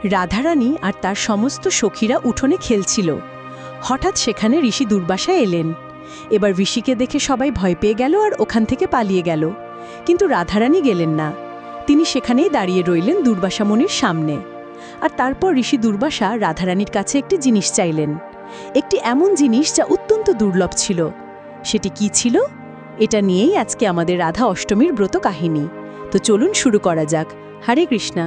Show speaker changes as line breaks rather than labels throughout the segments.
রাধারানী আর তার সমস্ত সখীরা উঠোনে খেলছিল। হঠাৎ সেখানে ঋষি দুর্বাসা এলেন। এবার ঋষিকে দেখে সবাই ভয় পেয়ে গেল আর ওখান থেকে পালিয়ে গেল। কিন্তু রাধারানী গেলেন না। তিনি সেখানেই দাঁড়িয়ে রইলেন দুর্বাসা মুনির সামনে। আর তারপর ঋষি দুর্বাসা রাধারানীর কাছে একটি জিনিস চাইলেন, একটি এমন জিনিস যা অত্যন্ত দুর্লভ ছিল। সেটি কি ছিল? এটা নিয়েই আজকে আমাদের রাধা অষ্টমীর ব্রত কাহিনী। তো চলুন শুরু করা যাক। হরে কৃষ্ণা।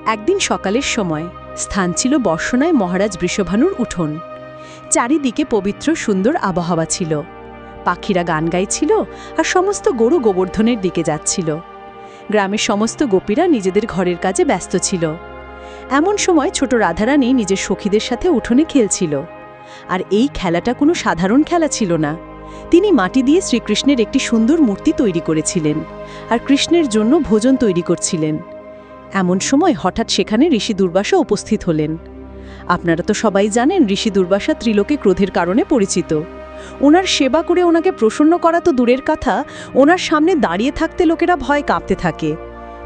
একদিন সকালের সময়, স্থান ছিল বর্ষণায় মহারাজ বৃষভানুর উঠোন। চারিদিকে পবিত্র সুন্দর আবহাওয়া ছিল। পাখিরা গান গাইছিল আর সমস্ত গরু গোবর্ধনের দিকে যাচ্ছিল। গ্রামের সমস্ত গোপীরা নিজেদের ঘরের কাজে ব্যস্ত ছিল। এমন সময় ছোট রাধারানী নিজের সখীদের সাথে উঠোনে খেলছিল। আর এই খেলাটা কোনো সাধারণ খেলা ছিল না। তিনি মাটি দিয়ে শ্রীকৃষ্ণের একটি সুন্দর মূর্তি তৈরি করেছিলেন আর কৃষ্ণের জন্য ভোজন তৈরি করছিলেন। এমন সময় হঠাৎ সেখানে ঋষি দুর্বাসা উপস্থিত হলেন। আপনারা তো সবাই জানেন ঋষি দুর্বাসা ত্রিলোকে ক্রোধের কারণে পরিচিত। ওনার সেবা করে ওনাকে প্রসন্ন করা তো দূরের কথা, ওনার সামনে দাঁড়িয়ে থাকতে লোকেরা ভয় কাঁপতে থাকে।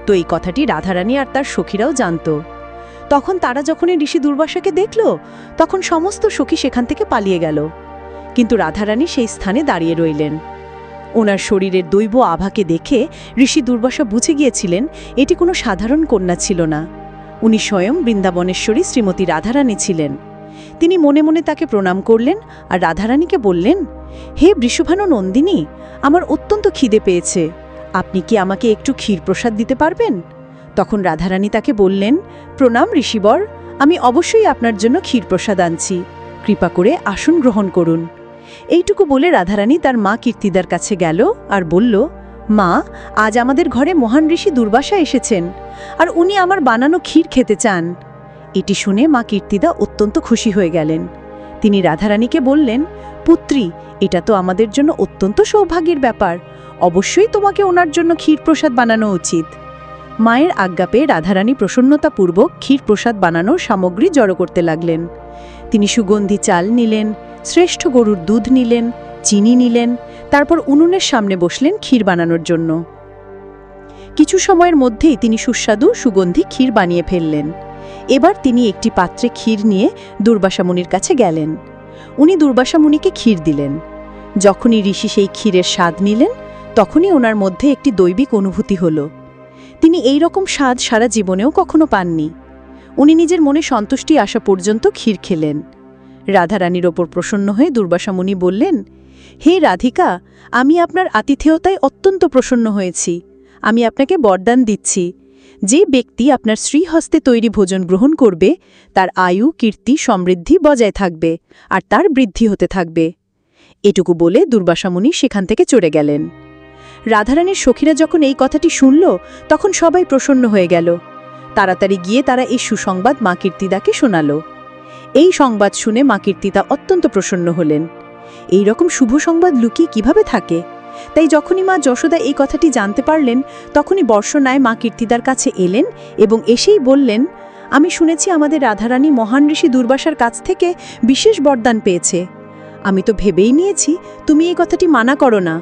তো এই কথাটি রাধারানী আর তার সখীরাও জানত। তখন তারা যখনই ঋষি দুর্বাসাকে দেখল, তখন সমস্ত সখী সেখান থেকে পালিয়ে গেল। কিন্তু রাধারানী সেই স্থানে দাঁড়িয়ে রইলেন। ওনার শরীরের দৈব আভাকে দেখে ঋষি দুর্বাসা বুঝে গিয়েছিলেন এটি কোনো সাধারণ কন্যা ছিল না। উনি স্বয়ং বৃন্দাবনেশ্বরী শ্রীমতী রাধারানী ছিলেন। তিনি মনে মনে তাকে প্রণাম করলেন আর রাধারানীকে বললেন, হে বৃষভানু নন্দিনী, আমার অত্যন্ত খিদে পেয়েছে, আপনি কি আমাকে একটু ক্ষীরপ্রসাদ দিতে পারবেন? তখন রাধারানী তাকে বললেন, প্রণাম ঋষিবর, আমি অবশ্যই আপনার জন্য ক্ষীরপ্রসাদ আনছি, কৃপা করে আসন গ্রহণ করুন। এইটুকু বলে রাধারানী তার মা কীর্তিদার কাছে গেল আর বলল, মা, আজ আমাদের ঘরে মহান ঋষি দুর্বাসা এসেছেন আর উনি আমার বানানো ক্ষীর খেতে চান। এটি শুনে মা কীর্তিদা অত্যন্ত খুশি হয়ে গেলেন। তিনি রাধারানীকে বললেন, পুত্রী, এটা তো আমাদের জন্য অত্যন্ত সৌভাগ্যের ব্যাপার, অবশ্যই তোমাকে ওনার জন্য ক্ষীরপ্রসাদ বানানো উচিত। মায়ের আজ্ঞা পেয়ে রাধারানী প্রসন্নতাপূর্বক ক্ষীরপ্রসাদ বানানোর সামগ্রী জড়ো করতে লাগলেন। তিনি সুগন্ধি চাল নিলেন, শ্রেষ্ঠ গরুর দুধ নিলেন, চিনি নিলেন, তারপর উনুনের সামনে বসলেন ক্ষীর বানানোর জন্য। কিছু সময়ের মধ্যেই তিনি সুস্বাদু সুগন্ধি ক্ষীর বানিয়ে ফেললেন। এবার তিনি একটি পাত্রে ক্ষীর নিয়ে দুর্বাসা মুনির কাছে গেলেন। উনি দুর্বাসা মুনিকে ক্ষীর দিলেন। যখনই ঋষি সেই ক্ষীরের স্বাদ নিলেন, তখনই ওনার মধ্যে একটি দৈবিক অনুভূতি হল। তিনি এই রকম স্বাদ সারা জীবনেও কখনো পাননি। উনি নিজের মনে সন্তুষ্টি আসা পর্যন্ত ক্ষীর খেলেন। রাধারানীর ওপর প্রসন্ন হয়ে দুর্বাসা মুনি বললেন, হে রাধিকা, আমি আপনার আতিথেয়তায় অত্যন্ত প্রসন্ন হয়েছি। আমি আপনাকে বরদান দিচ্ছি, যে ব্যক্তি আপনার শ্রীহস্তে তৈরি ভোজন গ্রহণ করবে, তার আয়ু, কীর্তি, সমৃদ্ধি বজায় থাকবে আর তার বৃদ্ধি হতে থাকবে। এটুকু বলে দুর্বাসা মুনি সেখান থেকে চলে গেলেন। রাধারানীর সখীরা যখন এই কথাটি শুনল, তখন সবাই প্রসন্ন হয়ে গেল। তাড়াতাড়ি গিয়ে তারা এই সুসংবাদ মা কীর্তিদাকে শোনাল। এই সংবাদ শুনে মা কীর্তিদা অত্যন্ত প্রসন্ন হলেন। এই রকম শুভ সংবাদ লুকিয়ে কিভাবে থাকে? তাই যখনই মা যশোদা এই কথাটি জানতে পারলেন, তখনই বর্ষণায় মা কীর্তিদার কাছে এলেন এবং এসেই বললেন, আমি শুনেছি আমাদের রাধারানী মহান ঋষি দুর্বাসার কাছ থেকে বিশেষ বরদান পেয়েছে। আমি তো ভেবেই নিয়েছি তুমি এই কথাটি মানা করো না।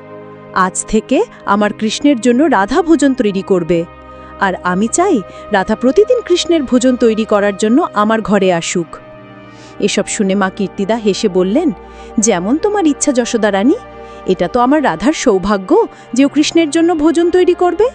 আজ থেকে আমার কৃষ্ণের জন্য রাধা ভোজন তৈরি করবে, আর আমি চাই রাধা প্রতিদিন কৃষ্ণের ভোজন তৈরি করার জন্য আমার ঘরে আসুক। এসব শুনে মা কীর্তিদা হেসে বললেন, যেমন তোমার ইচ্ছা যশোদা রানী, এটা তো আমার রাধার সৌভাগ্য যে ও কৃষ্ণের জন্য ভোজন তৈরি করবে।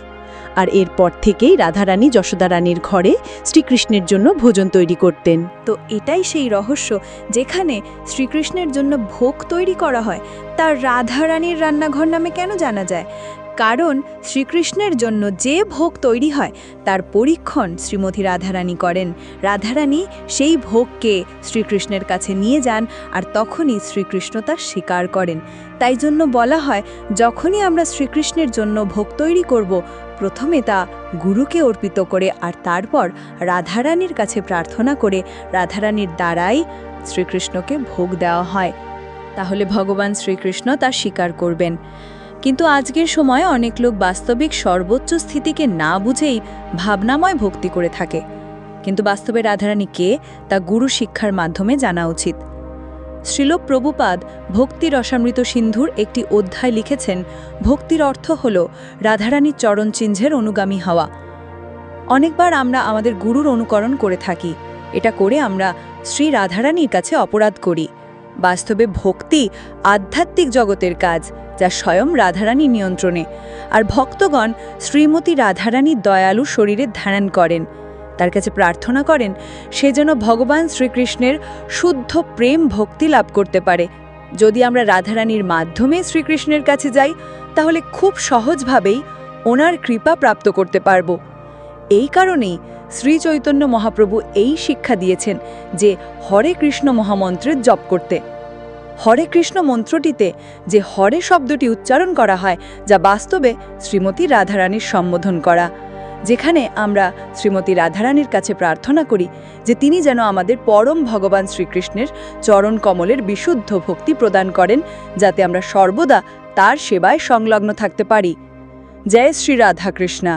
আর এরপর থেকেই রাধারানী যশোদা রানীর ঘরে শ্রীকৃষ্ণের জন্য ভোজন তৈরি করতেন।
তো এটাই সেই রহস্য, যেখানে শ্রীকৃষ্ণের জন্য ভোগ তৈরি করা হয়, তার রাধারানীর রান্নাঘর নামে কেন জানা যায়? কারণ শ্রীকৃষ্ণের জন্য যে ভোগ তৈরি হয় তার পরীক্ষণ শ্রীমতী রাধারানী করেন। রাধারানী সেই ভোগকে শ্রীকৃষ্ণের কাছে নিয়ে যান আর তখনই শ্রীকৃষ্ণ তা স্বীকার করেন। তাই জন্য বলা হয়, যখনই আমরা শ্রীকৃষ্ণের জন্য ভোগ তৈরি করব, প্রথমে তা গুরুকে অর্পিত করে আর তারপর রাধারানীর কাছে প্রার্থনা করে রাধারানীর দ্বারাই শ্রীকৃষ্ণকে ভোগ দেওয়া হয়। তাহলে ভগবান শ্রীকৃষ্ণ তা স্বীকার করবেন। কিন্তু আজকের সময়ে অনেক লোক বাস্তবিক সর্বোচ্চ স্থিতিকে না বুঝেই ভাবনাময় ভক্তি করে থাকে। কিন্তু বাস্তবে রাধারানী কে, তা গুরু শিক্ষার মাধ্যমে জানা উচিত। শ্রীল প্রভুপাদ ভক্তি রসামৃত সিন্ধুর একটি অধ্যায় লিখেছেন, ভক্তির অর্থ হল রাধারানীর চরণচিহ্নের অনুগামী হওয়া। অনেকবার আমরা আমাদের গুরুর অনুকরণ করে থাকি। এটা করে আমরা শ্রী রাধারানীর কাছে অপরাধ করি। বাস্তবে ভক্তি আধ্যাত্মিক জগতের কাজ, যা স্বয়ং রাধারানীর নিয়ন্ত্রণে। আর ভক্তগণ শ্রীমতী রাধারানীর দয়ালু শরীরে ধ্যান করেন, তার কাছে প্রার্থনা করেন সে যেন ভগবান শ্রীকৃষ্ণের শুদ্ধ প্রেম ভক্তি লাভ করতে পারে। যদি আমরা রাধারানীর মাধ্যমে শ্রীকৃষ্ণের কাছে যাই, তাহলে খুব সহজভাবেই ওনার কৃপা প্রাপ্ত করতে পারব। এই কারণেই শ্রী চৈতন্য মহাপ্রভু এই শিক্ষা দিয়েছেন যে হরে কৃষ্ণ মহামন্ত্রের জপ করতে। হরে কৃষ্ণ মন্ত্রটিতে যে হরে শব্দটি উচ্চারণ করা হয়, যা বাস্তবে শ্রীমতী রাধারানীর সম্বোধন করা, যেখানে আমরা শ্রীমতী রাধারানীর কাছে প্রার্থনা করি যে তিনি যেন আমাদের পরম ভগবান শ্রীকৃষ্ণের চরণ কমলের বিশুদ্ধ ভক্তি প্রদান করেন, যাতে আমরা সর্বদা তার সেবায় সংলগ্ন থাকতে পারি। জয় শ্রী রাধা কৃষ্ণা।